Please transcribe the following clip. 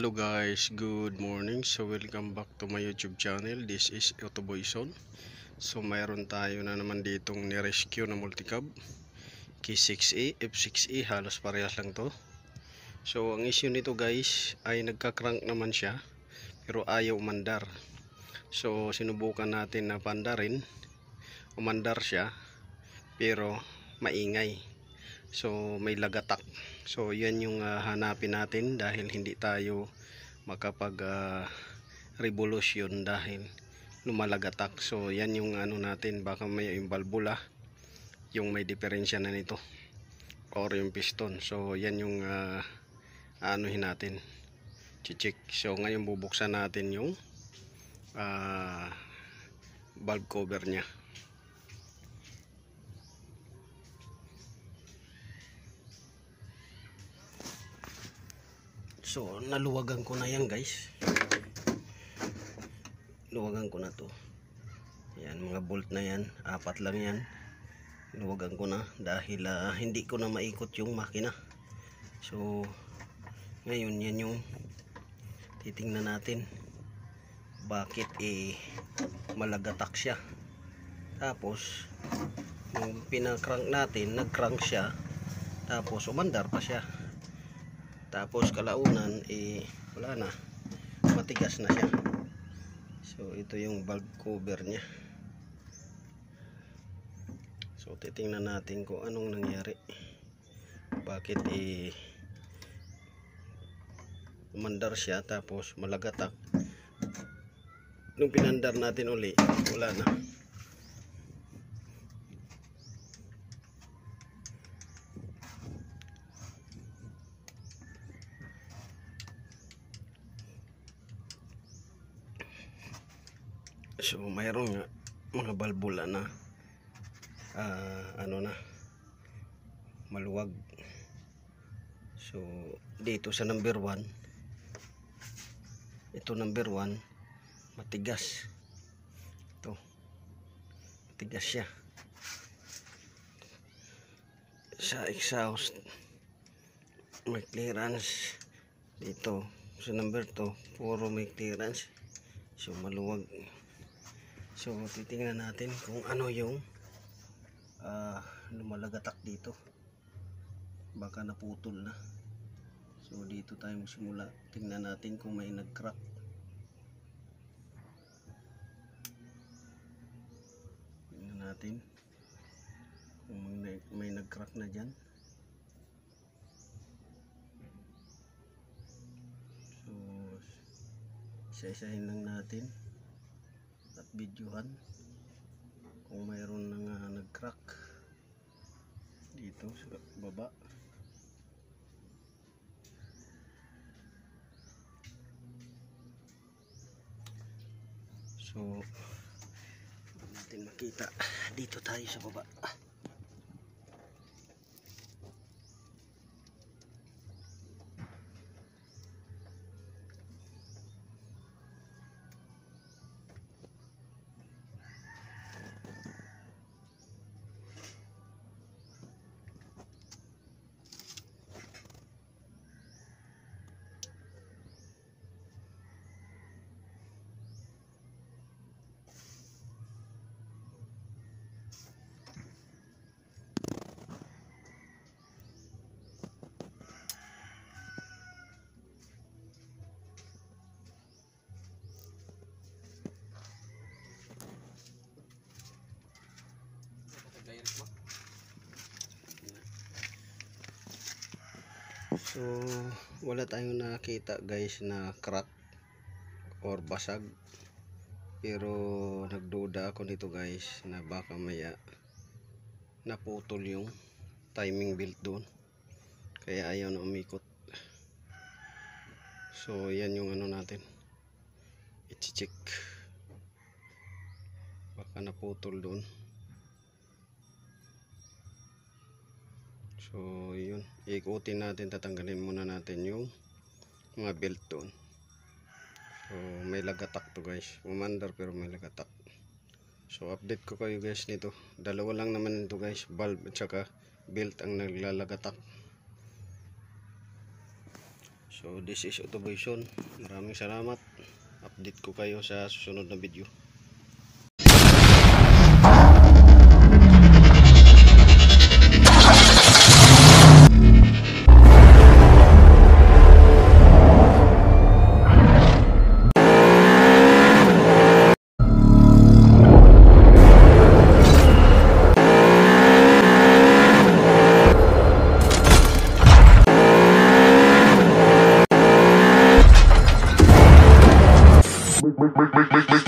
Hello guys, good morning. So welcome back to my YouTube channel. This is Autoboy Zone. So mayroon tayo na naman ditong ni-rescue na multicab K6A, F6A, halos parehas lang to. So ang issue nito guys ay nagka-crank naman siya pero ayaw umandar. So sinubukan natin na pandarin, umandar siya pero maingay. So may lagatak. So yan yung hanapin natin dahil hindi tayo makapag revolution dahil lumalagatak. So yan yung ano natin, baka may yung valvula yung may diferensya na nito or yung piston. So yan yung anuhin natin, check. So ngayon bubuksan natin yung valve cover nya. So naluwagan ko na yan guys, luwagan ko na to. Yan, mga bolt na yan, 4 lang yan. Luwagan ko na dahil hindi ko na maikot yung makina. So ngayon yan yung titingnan natin bakit malagatak siya. Tapos yung pinakrank natin, nagcrank siya, tapos umandar pa siya. Tapos kalaunan wala na, matigas na siya. So ito yung valve cover nya. So titingnan natin kung anong nangyari, bakit umandar siya tapos malagatak. Nung pinandar natin uli, wala na. So mayroong mga valvula na maluwag. So dito sa number 1, ito number 1, matigas. Ito matigas siya. Sa exhaust may clearance. Dito sa number 2 puro may clearance. So maluwag. So titingnan natin kung ano yung lumalagatak dito, baka naputol na. So dito tayo magsimula, tingnan natin kung may nag-crack. Tingnan natin kung may nag-crack na dyan. So isa-isahin lang natin at videohan kung mayroon nang nag-crack dito sa baba. So natin makita, dito tayo sa baba. So wala tayong nakita guys na crack or basag, pero nagduda ako nito guys na baka maya naputol yung timing belt doon, kaya ayaw na umikot. So yan yung ano natin, i-check, baka naputol doon. So yun, ikutin natin, tatanggalin muna natin yung mga belt doon. So may lagatak to guys, umandar pero may lagatak. So update ko kayo guys nito, dalawa lang naman ito guys, valve at saka belt ang naglalagatak. So this is Autoboyson. Maraming salamat. Update ko kayo sa susunod na video. Make